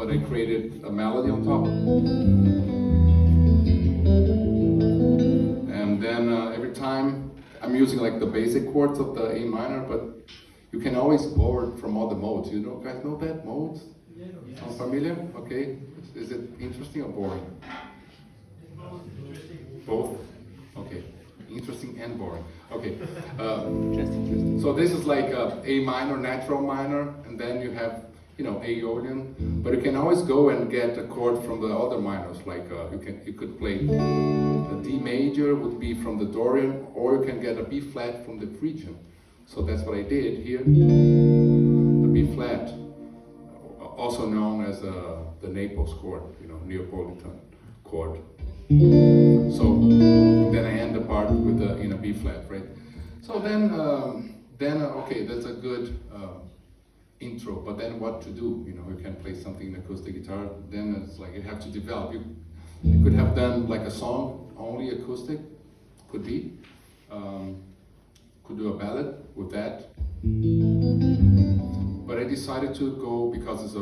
but I created a melody on top. And then every time I'm using like the basic chords of the A minor, but you can always borrow it from all the modes. You know, guys know that modes? Sound familiar? Okay. Is it interesting or boring? Both? Okay. Interesting and boring. Okay. So this is like A minor, natural minor, and then you have, you know, Aeolian. But you can always go and get a chord from the other minors. Like you could play a D major would be from the Dorian, or you can get a B flat from the Phrygian. So that's what I did here. The B flat, also known as the Naples chord, you know, Neapolitan chord. So then I end the part with in a B flat, right? So then okay, that's a good intro. But then what to do? You know, you can play something in acoustic guitar. Then it's like you have to develop. You could have done like a song only acoustic, could be. Could do a ballad with that. But I decided to go, because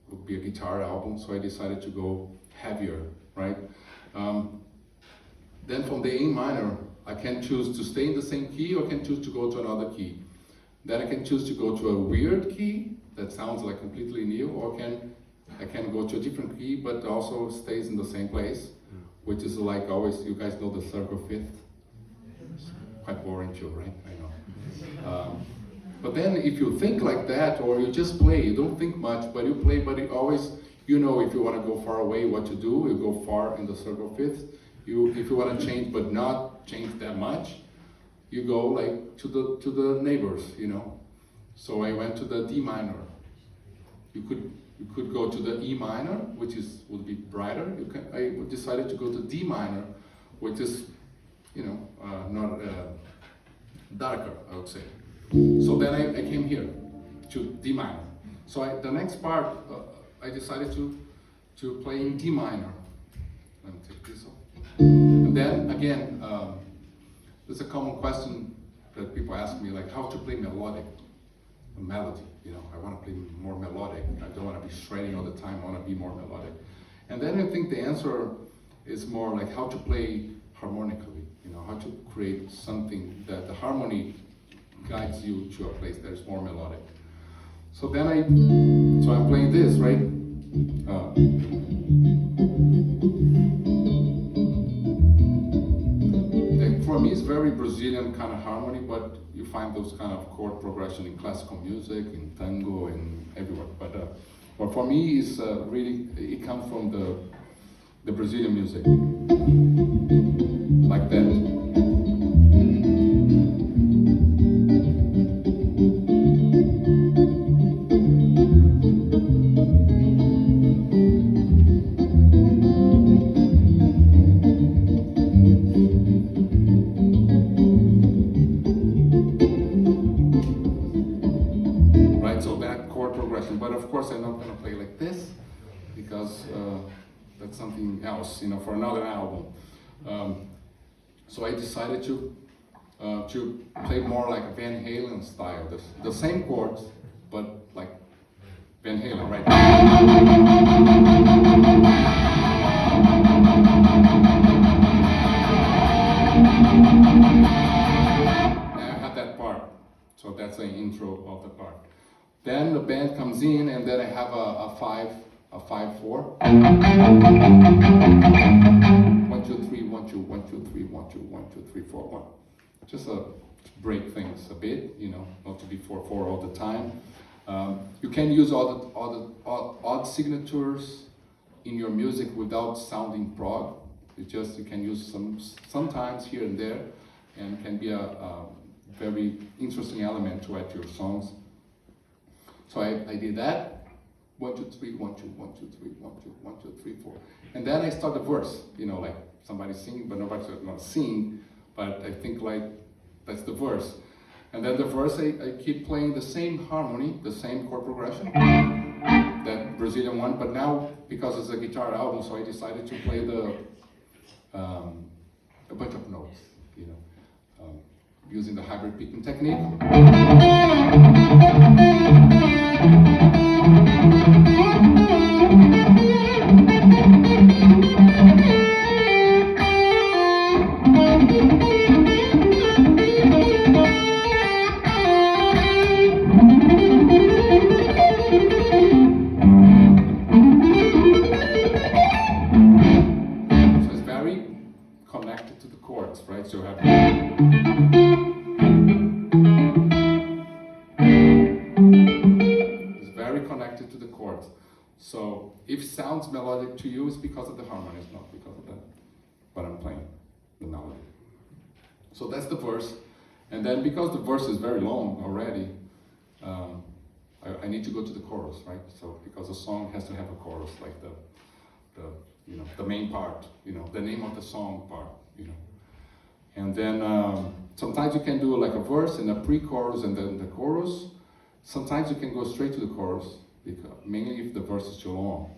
would be a guitar album, so I decided to go heavier, right? Then from the A minor, I can choose to stay in the same key, or I can choose to go to another key. Then I can choose to go to a weird key that sounds like completely new, or I can go to a different key, but also stays in the same place, which is like always, you guys know the circle fifth? Quite boring too, right? I know. But then if you think like that, or you just play, you don't think much, but you play, but you always, you know, if you want to go far away, what to do, you go far in the circle fifth. If you want to change, but not change that much, you go like to the neighbors, you know. So I went to the D minor. You could go to the E minor, which would be brighter. I decided to go to D minor, which is, you know, not darker, I would say. So then I came here to D minor. So the next part, I decided to play in D minor. Let me take this off. And then again, there's a common question that people ask me, like how to play melody. You know, I want to play more melodic. I don't want to be shredding all the time. I want to be more melodic. And then I think the answer is more like how to play harmonically. You know, how to create something that the harmony guides you to a place that is more melodic. So then I'm playing this, right? And for me, it's very Brazilian kind of harmony, but you find those kind of chord progression in classical music, in tango, and everywhere. But for me, it's really, it comes from the Brazilian music, like that. Right, so that chord progression, but of course I'm not going to play like this, because that's something else, you know, for another album. So I decided to play more like a Van Halen style, the same chords, but like Van Halen, right? And I had that part, so that's the intro of the part. Then the band comes in, and then I have a 5/4. 1, 2, 3, 1, 2, 1, 2, 3, 1, 2, 1, 2, 3, 4, 1. Just to break things a bit, you know, not to be 4/4 all the time. You can use all the odd signatures in your music without sounding prog. You can use sometimes here and there, and can be a very interesting element to add to your songs. So I did that. 1, 2, 3, 1, 2, 1, 2, 3, 1, 2, 1, 2, 3, 4. And then I start the verse, you know, like somebody singing, but nobody's not singing, but I think like that's the verse. And then the verse, I keep playing the same harmony, the same chord progression, that Brazilian one, but now, because it's a guitar album, so I decided to play a bunch of notes, you know, using the hybrid picking technique. So if it sounds melodic to you, it's because of the harmony, it's not because of what I'm playing, the melody. So that's the verse. And then because the verse is very long already, I need to go to the chorus, right? So because a song has to have a chorus, like the main part, the name of the song part, And then sometimes you can do like a verse and a pre-chorus and then the chorus. Sometimes you can go straight to the chorus, mainly if the verse is too long.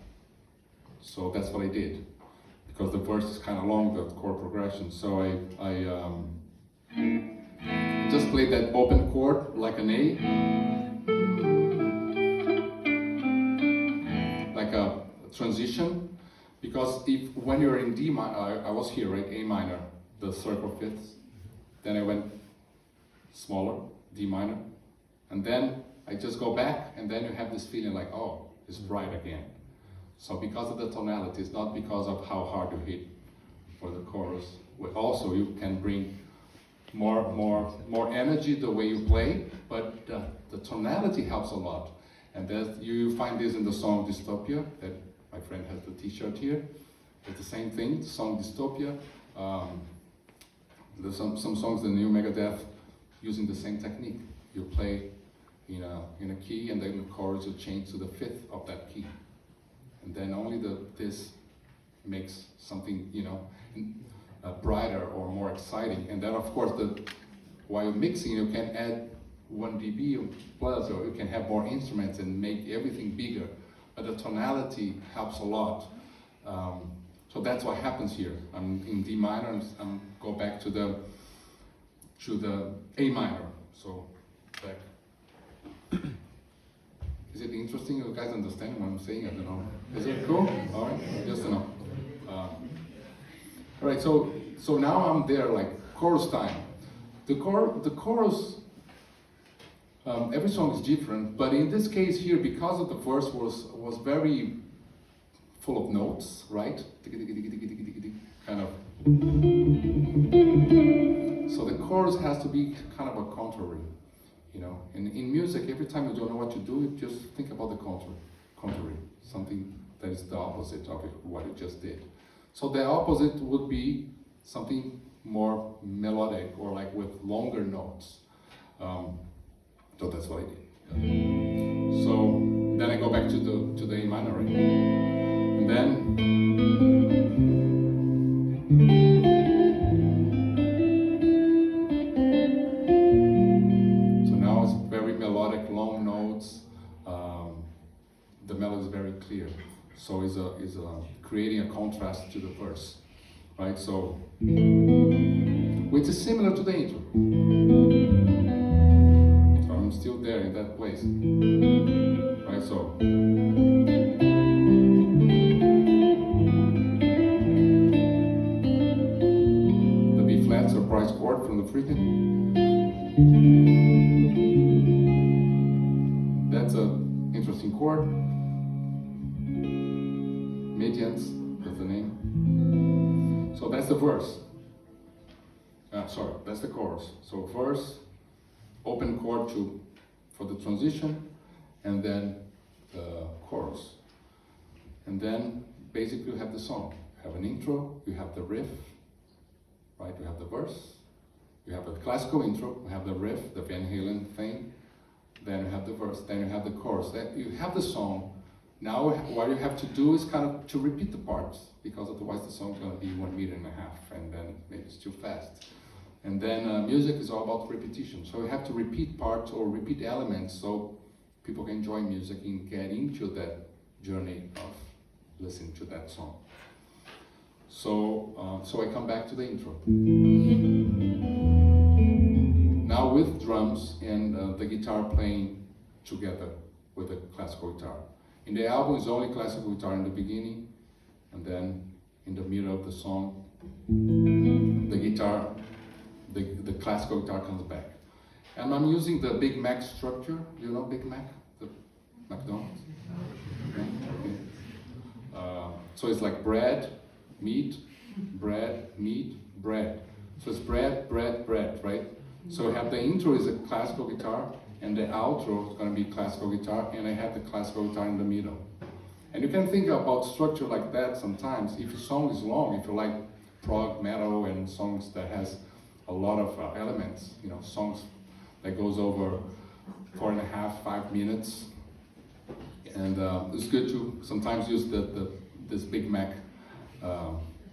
So that's what I did, because the verse is kind of long, the chord progression. So I just played that open chord like an A, like a transition. Because when you're in D minor, I was here, right? A minor, the circle fifths. Then I went smaller, D minor, and then I just go back, and then you have this feeling like, oh, it's bright again. So because of the tonality, it's not because of how hard you hit for the chorus. Also, you can bring more energy the way you play, but the tonality helps a lot. And you find this in the song Dystopia, that my friend has the t-shirt here. It's the same thing, the song Dystopia. There's some songs in New Megadeth using the same technique. You play in a key, and then the chorus will change to the fifth of that key. And then only this makes something, brighter or more exciting. And then of course, while you're mixing, you can add 1 dB plus, or you can have more instruments and make everything bigger. But the tonality helps a lot. So that's what happens here. I'm in D minor, and I'm go back to the A minor. So back. Is it interesting? You guys understand what I'm saying? I don't know. Is it cool? All right, just enough. All right, so now I'm there, like chorus time. The chorus. Every song is different, but in this case here, because of the verse was very full of notes, right? Kind of. So the chorus has to be kind of a contrary. And in music, every time you don't know what to do, just think about the contrary, something that is the opposite of what you just did. So the opposite would be something more melodic, or like with longer notes. So that's what I did. So then I go back to the A minor, right? And then melodic, long notes. The melody is very clear, so is creating a contrast to the verse, right? So, which is similar to the intro. So I'm still there in that place, right? So. The B flat surprise chord from the freaking. That's an interesting chord. Medians, that's the name. So that's the verse. That's the chorus. So verse, open chord for the transition, and then the chorus. And then basically you have the song. You have an intro, you have the riff, right? You have the verse, you have a classical intro, you have the riff, the Van Halen thing. Then you have the verse, then you have the chorus. Then you have the song. Now what you have to do is kind of to repeat the parts, because otherwise the song's going to be 1.5 meters, and then maybe it's too fast. And then music is all about repetition. So you have to repeat parts or repeat elements so people can enjoy music and get into that journey of listening to that song. So I come back to the intro. Now with drums and the guitar playing together with the classical guitar. In the album, it's only classical guitar in the beginning, and then in the middle of the song, the classical guitar comes back. And I'm using the Big Mac structure. You know Big Mac? The McDonald's? Okay. So it's like bread, meat, bread, meat, bread. So it's bread, bread, bread, right? So we have the intro is a classical guitar, and the outro is going to be classical guitar, and I have the classical guitar in the middle. And you can think about structure like that sometimes. If a song is long, if you like prog metal and songs that has a lot of elements, you know, songs that goes over 4.5, 5 minutes. And it's good to sometimes use this Big Mac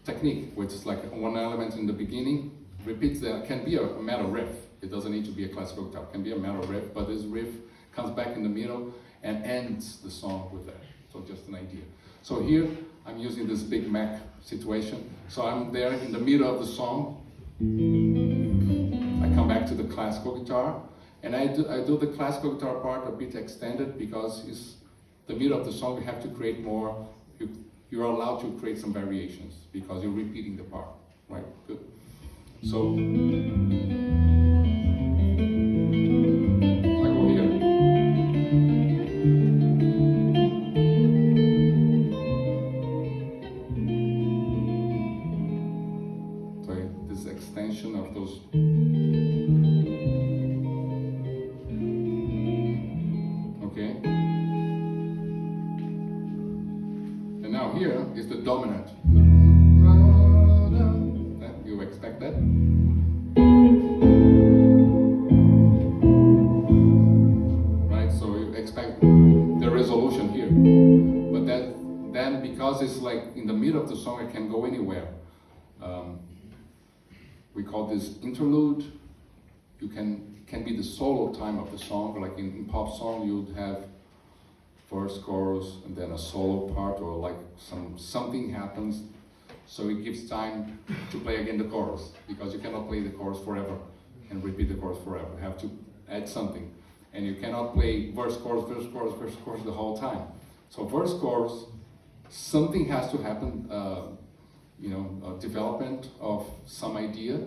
technique, which is like one element in the beginning, repeats that, can be a metal riff. It doesn't need to be a classical guitar, it can be a metal riff, but this riff comes back in the middle and ends the song with that. So just an idea. So here, I'm using this Big Mac situation. So I'm there in the middle of the song. I come back to the classical guitar, and I do the classical guitar part a bit extended because it's the middle of the song. You have to create more. You're allowed to create some variations because you're repeating the part, right? Good. So I go here. So this extension of those. Okay. And now here is the dominant. You expect that? Right, so you expect the resolution here. But then because it's like in the middle of the song, it can go anywhere. We call this interlude. You can be the solo time of the song, like in pop song you'd have first chorus and then a solo part, or like something happens, so it gives time to play again the chorus, because you cannot play the chorus forever and repeat the chorus forever. You have to add something, and you cannot play verse chorus, verse chorus, verse chorus the whole time. So verse chorus, something has to happen, development of some idea,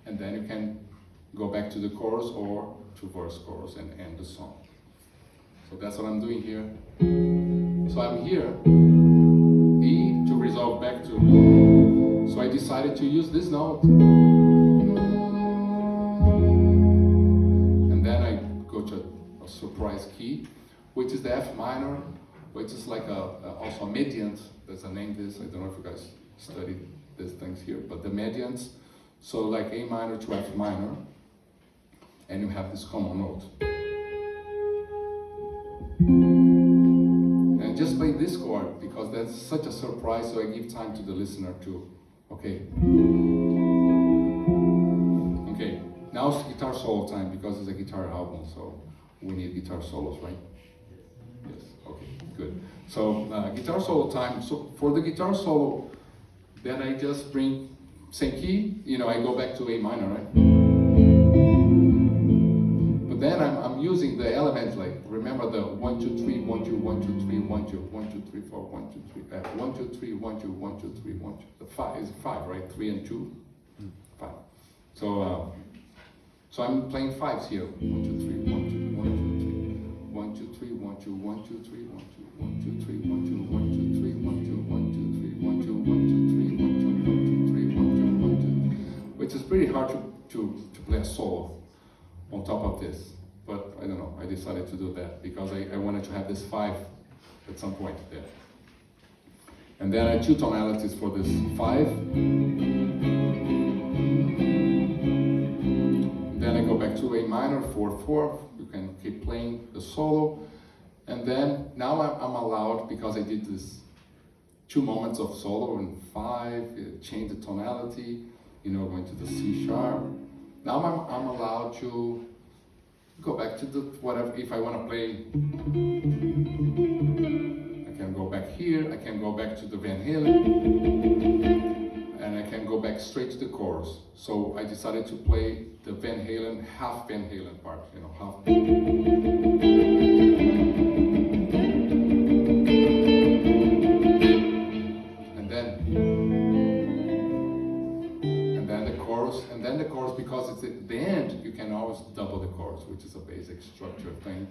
and then you can go back to the chorus or to verse chorus and end the song. So that's what I'm doing here. So I'm here, E to resolve back to. So I decided to use this note. And then I go to a surprise key, which is the F minor, which is like also a mediant. There's a name this, I don't know if you guys studied these things here, but the mediants. So like A minor to F minor, and you have this common note. And just play this chord, because that's such a surprise, so I give time to the listener to, okay, now it's guitar solo time, because it's a guitar album, so we need guitar solos, right? Yes, okay, good. So guitar solo time. So for the guitar solo, then I just bring same key, I go back to A minor, right? But then I'm using the elements, like, remember the 1, 2, 3, 1, 2, 1, 2, 3, 1, 2, 1, 2, 3, 4, 1, 2, 3, 1, 2, 3, 1, 2, 1, 2, 3, 1, 2. The 5 is 5, right? 3 and 2, 5. So I'm playing 5s here. 1, 2, 3, 1, 2, 1, 2, 3, 1, 2, 3, 1, 2, 1, 2, 3, 1, 2, 1, 2, 3, 1, 2, 1, 2, 3, 1, 2, 1, 2, 3, 1, 2, 1, 2, 3, 1, 2, 1, 2, 3, 1, 2, 1, 2. Which is pretty hard to play a solo on top of this. But I don't know, I decided to do that because I wanted to have this 5 at some point there. And then I 2 tonalities for this 5. Then I go back to A minor, 4, 4. You can keep playing the solo. And then now I'm allowed, because I did this 2 moments of solo in 5, change the tonality, going to the C sharp. Now I'm allowed to go back to the whatever. If I want to play, I can go back here, I can go back to the Van Halen, and I can go back straight to the chorus. So I decided to play the Van Halen, half Van Halen part, half. And then the chorus, because it's at the end, you can always double the chorus, which is a basic structure thing.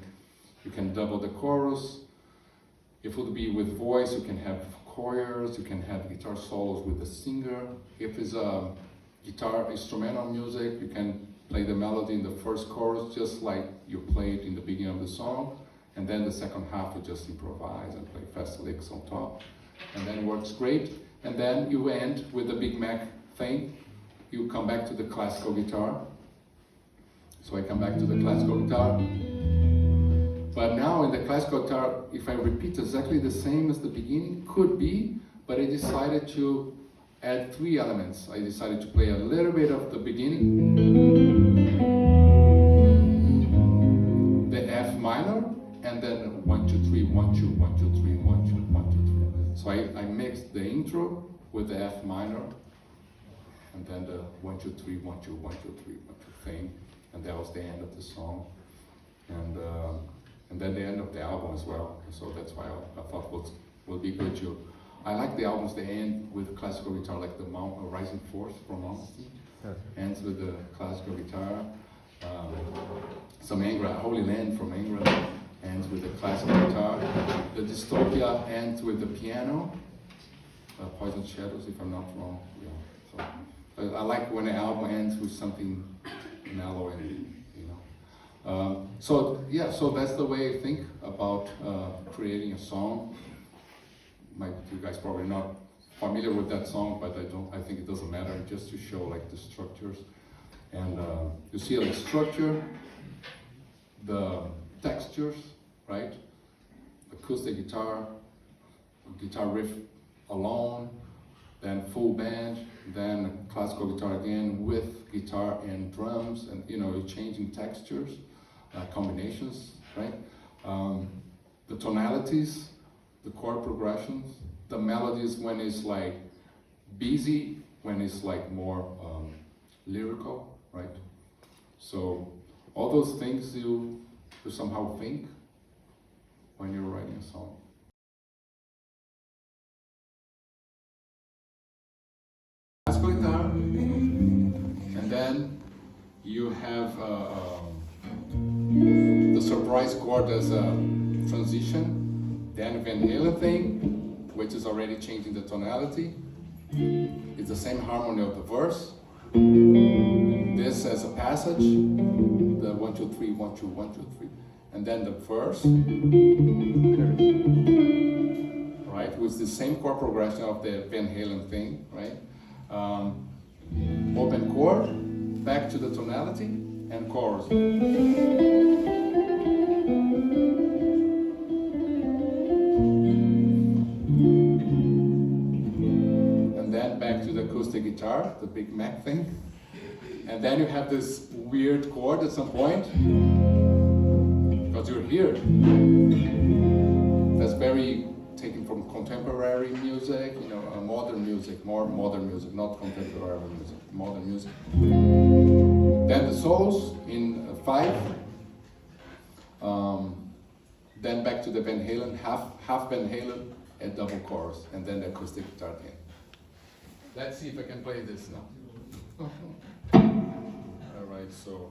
You can double the chorus. If it would be with voice, you can have choirs, you can have guitar solos with the singer. If it's a guitar instrumental music, you can play the melody in the first chorus, just like you played in the beginning of the song. and then the second half you just improvise and play fast licks on top, and then it works great. And then you end with the Big Mac thing. You come back to the classical guitar. So I come back to the classical guitar. But now in the classical guitar, if I repeat exactly the same as the beginning, could be, but I decided to add 3 elements. I decided to play a little bit of the beginning, the F minor, and then 1, 2, 3, 1, 2, 1, 2, 3, 1, 2, 1, 2, 3. So I mixed the intro with the F minor, and then the 1, 2, 3, 1, 2, 1, 2, 3, 1, 2 thing, and that was the end of the song, and then the end of the album as well. So that's why I thought would be good to. I like the albums that end with classical guitar, like the Rising Force from Monde, ends with the classical guitar. Some Holy Land from England ends with the classical guitar. The Dystopia ends with the piano. Poison Shadows, if I'm not wrong. Yeah. So I like when an album ends with something mellow and so that's the way I think about creating a song. You guys probably not familiar with that song, but I think it doesn't matter, just to show like the structures. And you see like structure, the textures, right? Acoustic guitar riff alone, then full band, then classical guitar again with guitar and drums, and you're changing textures, combinations, right? The tonalities, the chord progressions, the melodies when it's like busy, when it's like more lyrical, right? So all those things you somehow think when you're writing a song. Classical guitar, and then you have the surprise chord as a transition, then Van Halen thing, which is already changing the tonality. It's the same harmony of the verse. This as a passage, the 1, 2, 3, 1, 2, 1, 2, 3, and then the verse, right, with the same chord progression of the Van Halen thing, right? Open chord, back to the tonality, and chorus. And then back to the acoustic guitar, the Big Mac thing. And then you have this weird chord at some point, because you're here. That's very taken from contemporary music, modern music, more modern music, not contemporary music, modern music. Then the solos in 5. Then back to the Van Halen, half Van Halen and double chorus, and then the acoustic guitar again. Let's see if I can play this now. All right, so.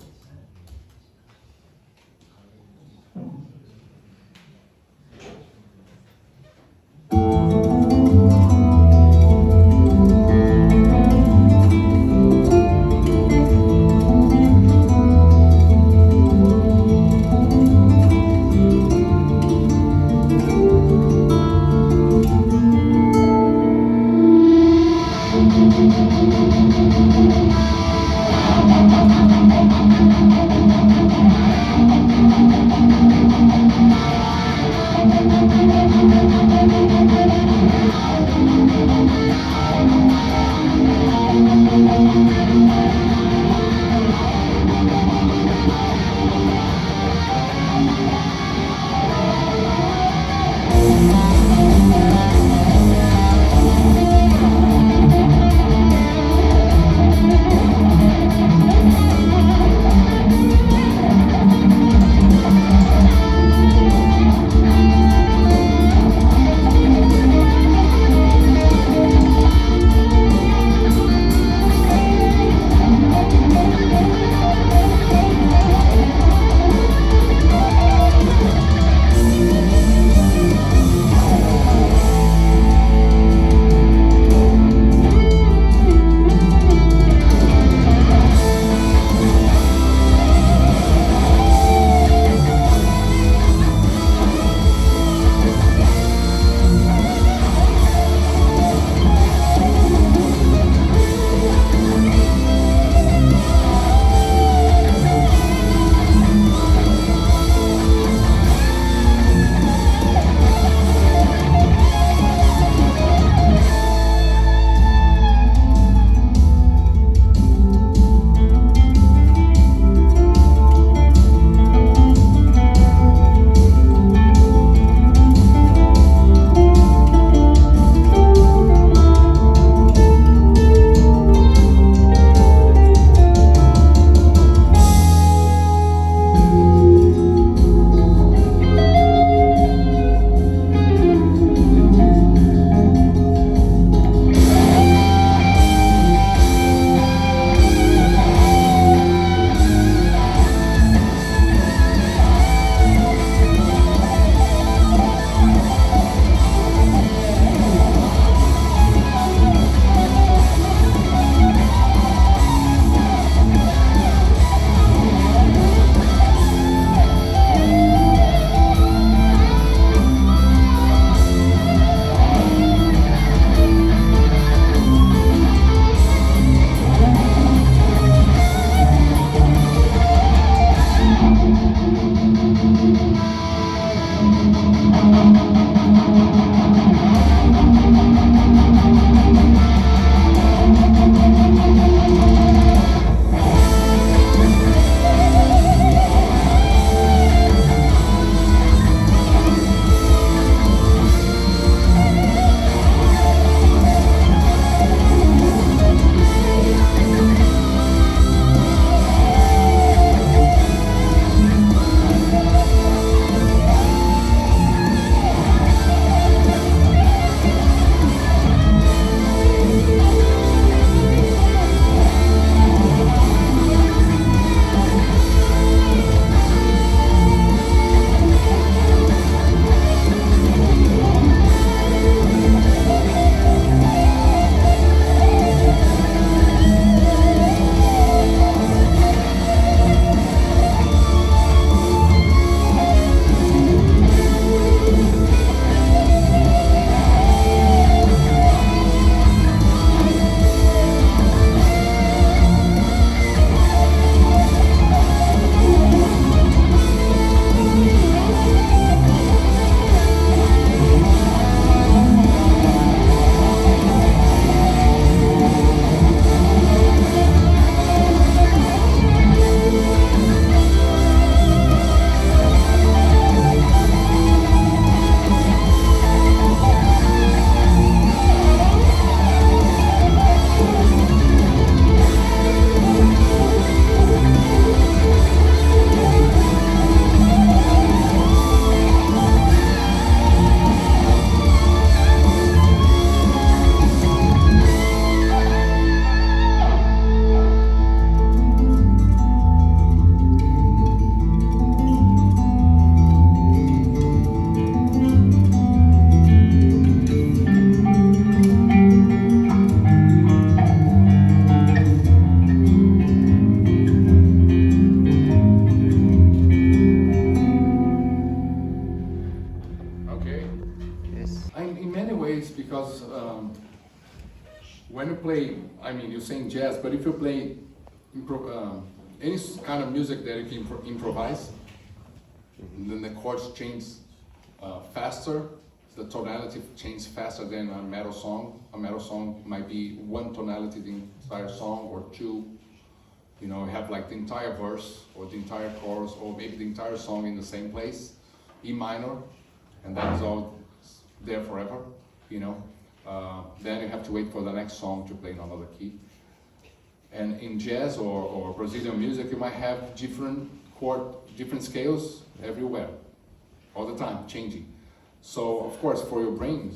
many ways, because when you play, I mean, you're saying jazz, but if you play any kind of music that you can improvise, then the chords change faster, the tonality changes faster than a metal song. A metal song might be one tonality the entire song, or two. You know, you have like the entire verse, or the entire chorus, or maybe the entire song in the same place, E minor, and that is all there forever, you know. Then you have to wait for the next song to play in another key. And in jazz or Brazilian music, you might have different scales everywhere, all the time, changing. So of course, for your brain,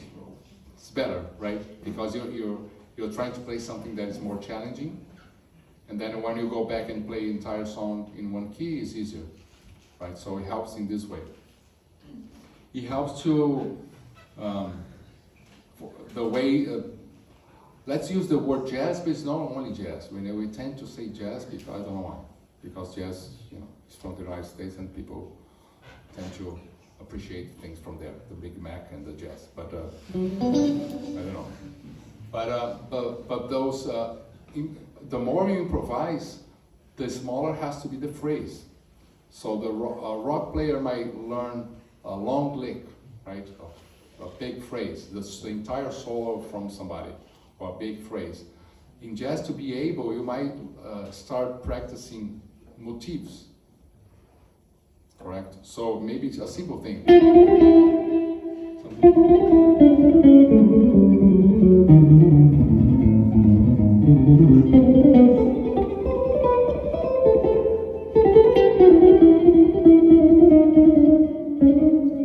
it's better, right? Because you're trying to play something that is more challenging, and then when you go back and play the entire song in one key, it's easier, right? So it helps in this way. It helps to the way. Let's use the word jazz, but it's not only jazz. We tend to say jazz because I don't know why. Because jazz, you know, is from the United States, and people tend to appreciate things from there, the Big Mac and the jazz. But I don't know. But those, the more you improvise, the smaller has to be the phrase. So the rock player might learn a long lick, right? A big phrase, the entire solo from somebody, or a big phrase. In jazz, to be able, you might start practicing motifs, correct? So maybe it's a simple thing.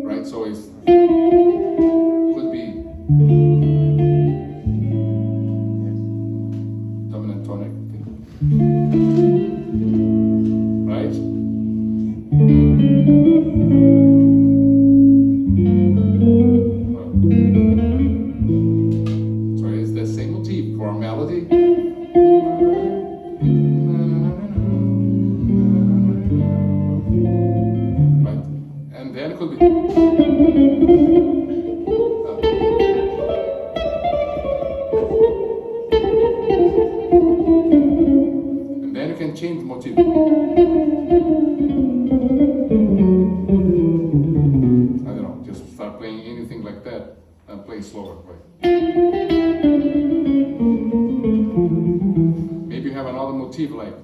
Right, so it could be dominant tonic, right? So it's the same motif for a melody. Right? And then it could be and then you can change the motif. I don't know, just start playing anything like that and play slower, right? Maybe you have another motif like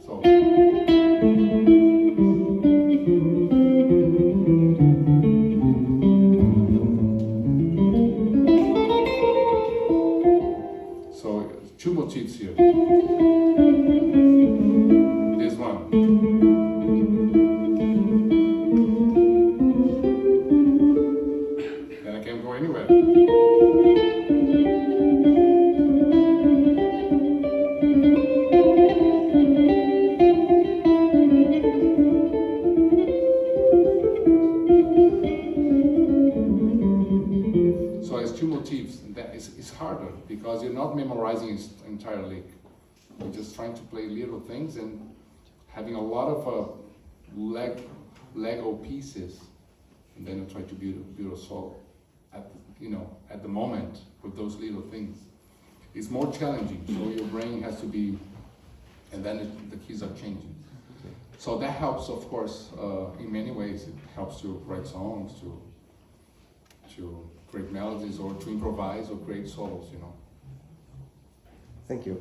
so. So two motifs here. This one. Then I can go anywhere. So it's two motifs, and that is harder because you're not memorizing its entire lick. You're just trying to play little things and having a lot of Lego pieces, and then you try to build a solo at the moment with those little things. It's more challenging, so your brain has to be, and then the keys are changing. So that helps, of course, in many ways. It helps to write songs, to create melodies, or to improvise or create solos, you know. Thank you.